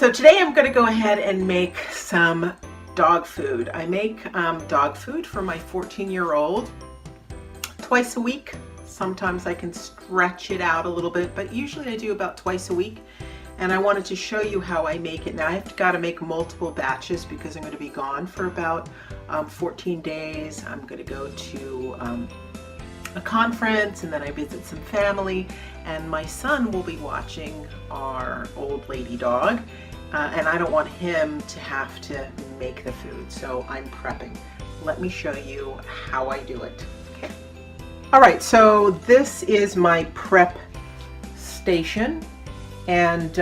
So today I'm going to go ahead and make some dog food. I make dog food for my 14-year-old twice a week. Sometimes I can stretch it out a little bit, but usually I do about twice a week. And I wanted to show you how I make it. Now I've got to make multiple batches because I'm going to be gone for about 14 days. I'm going to go to a conference and then I visit some family, and my son will be watching our old lady dog, and I don't want him to have to make the food, so I'm prepping. Let me show you how I do it. Okay. All right, so this is my prep station, and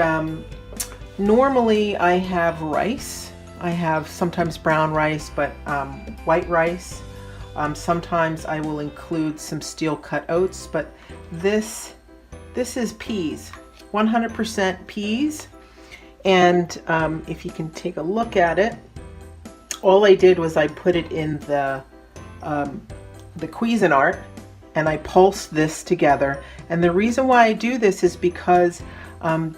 normally I have rice. I have sometimes brown rice, but white rice. Sometimes I will include some steel cut oats, but this is peas, 100% peas. And if you can take a look at it, all I did was I put it in the Cuisinart and I pulsed this together. And the reason why I do this is because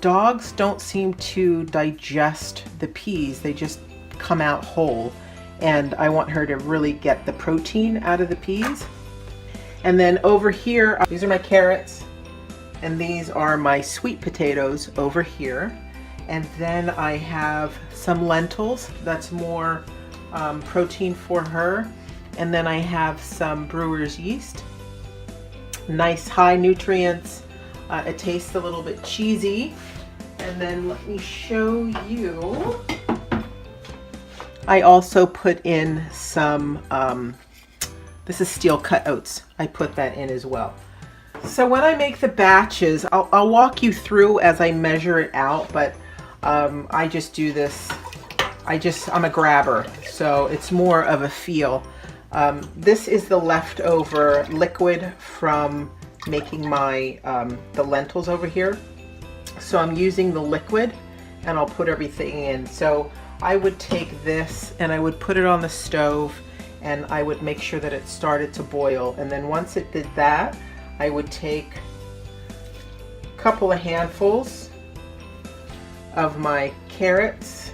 dogs don't seem to digest the peas. They just come out whole. And I want her to really get the protein out of the peas. And then over here, these are my carrots, and these are my sweet potatoes over here. And then I have some lentils, that's more protein for her. And then I have some brewer's yeast, nice high nutrients. It tastes a little bit cheesy. And then let me show you. I also put in some, this is steel cut oats. I put that in as well. So when I make the batches, I'll walk you through as I measure it out, but I just do this, I'm a grabber, so it's more of a feel. This is the leftover liquid from making my, the lentils over here. So I'm using the liquid and I'll put everything in. So I would take this and I would put it on the stove and I would make sure that it started to boil. And then once it did that, I would take a couple of handfuls of my carrots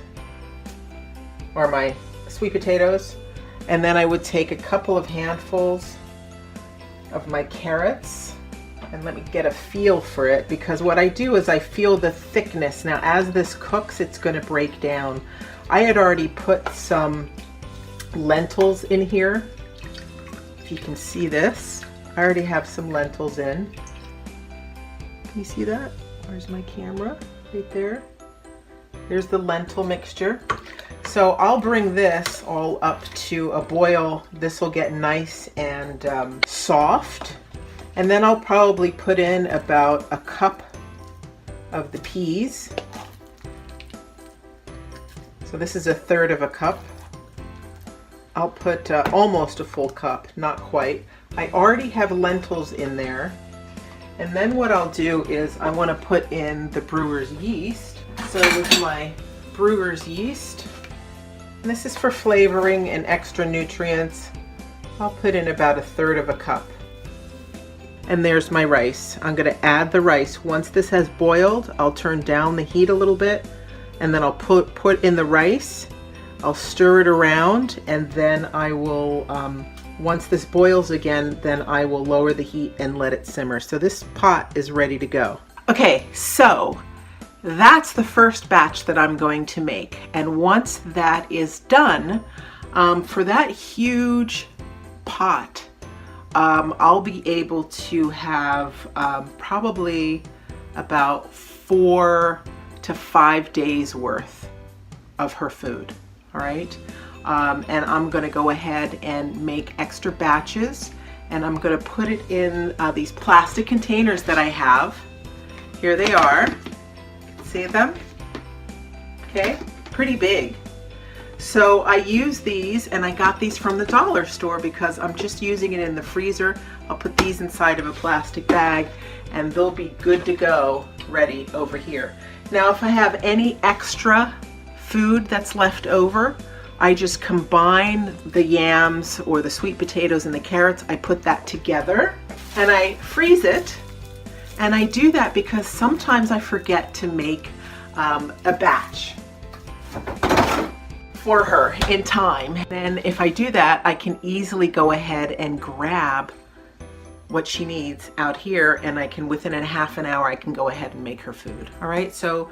or my sweet potatoes, and then I would take a couple of handfuls of my carrots, and let me get a feel for it, because what I do is I feel the thickness. Now as this cooks, it's going to break down. I had already put some lentils in here. If you can see this, I already have some lentils in. Can you see that? Where's my camera? Right there. There's the lentil mixture. So I'll bring this all up to a boil. This will get nice and soft. And then I'll probably put in about a cup of the peas. So this is a third of a cup. I'll put almost a full cup, not quite. I already have lentils in there. And then what I'll do is I want to put in the brewer's yeast. So with my brewer's yeast, and this is for flavoring and extra nutrients, I'll put in about a third of a cup. And there's my rice. I'm going to add the rice. Once this has boiled, I'll turn down the heat a little bit, and then I'll put in the rice. I'll stir it around, and then I will, once this boils again, then I will lower the heat and let it simmer. So this pot is ready to go. Okay, so that's the first batch that I'm going to make. And once that is done, for that huge pot, I'll be able to have probably about 4 to 5 days worth of her food. All right. And I'm going to go ahead and make extra batches, and I'm going to put it in these plastic containers that I have. Here they are. See them? Okay, pretty big. So I use these, and I got these from the dollar store because I'm just using it in the freezer. I'll put these inside of a plastic bag and they'll be good to go, ready over here. Now if I have any extra food that's left over, I just combine the yams or the sweet potatoes and the carrots. I put that together and I freeze it. And I do that because sometimes I forget to make a batch for her in time. Then if I do that, I can easily go ahead and grab what she needs out here, and I can, within a half an hour, I can go ahead and make her food. All right, so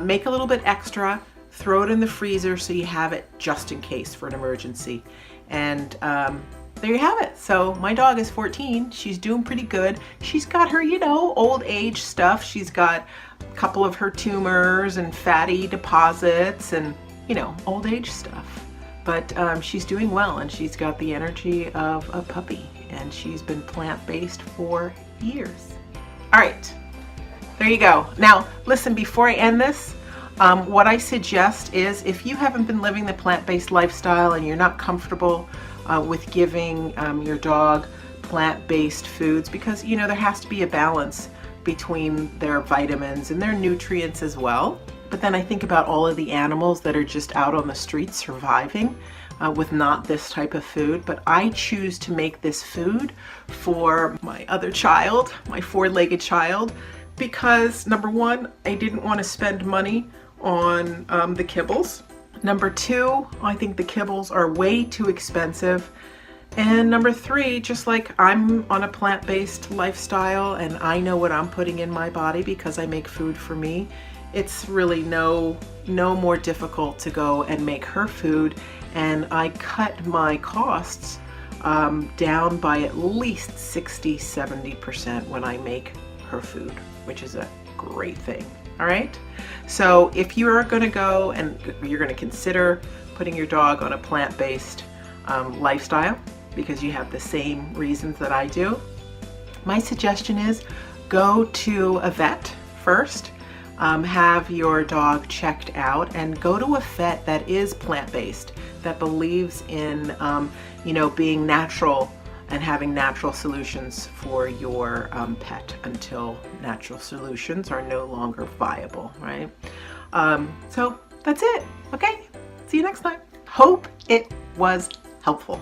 make a little bit extra, throw it in the freezer so you have it just in case for an emergency. And there you have it. So my dog is 14. She's doing pretty good. She's got her, you know, old age stuff. She's got a couple of her tumors and fatty deposits and, you know, old age stuff. But she's doing well, and she's got the energy of a puppy, and she's been plant-based for years. All right, there you go. Now, listen, before I end this, what I suggest is, if you haven't been living the plant-based lifestyle and you're not comfortable with giving your dog plant-based foods, because, you know, there has to be a balance between their vitamins and their nutrients as well. But then I think about all of the animals that are just out on the streets surviving with not this type of food. But I choose to make this food for my other child, my four-legged child, because number one, I didn't want to spend money on the kibbles. Number two, I think the kibbles are way too expensive. And number three, just like I'm on a plant-based lifestyle and I know what I'm putting in my body because I make food for me, it's really no more difficult to go and make her food. And I cut my costs down by at least 60–70% when I make her food, which is a great thing. All right, so if you are going to go and you're going to consider putting your dog on a plant-based lifestyle because you have the same reasons that I do, my suggestion is go to a vet first. Have your dog checked out, and go to a vet that is plant-based, that believes in you know, being natural and having natural solutions for your pet until natural solutions are no longer viable, right? So that's it. Okay, see you next time. Hope it was helpful.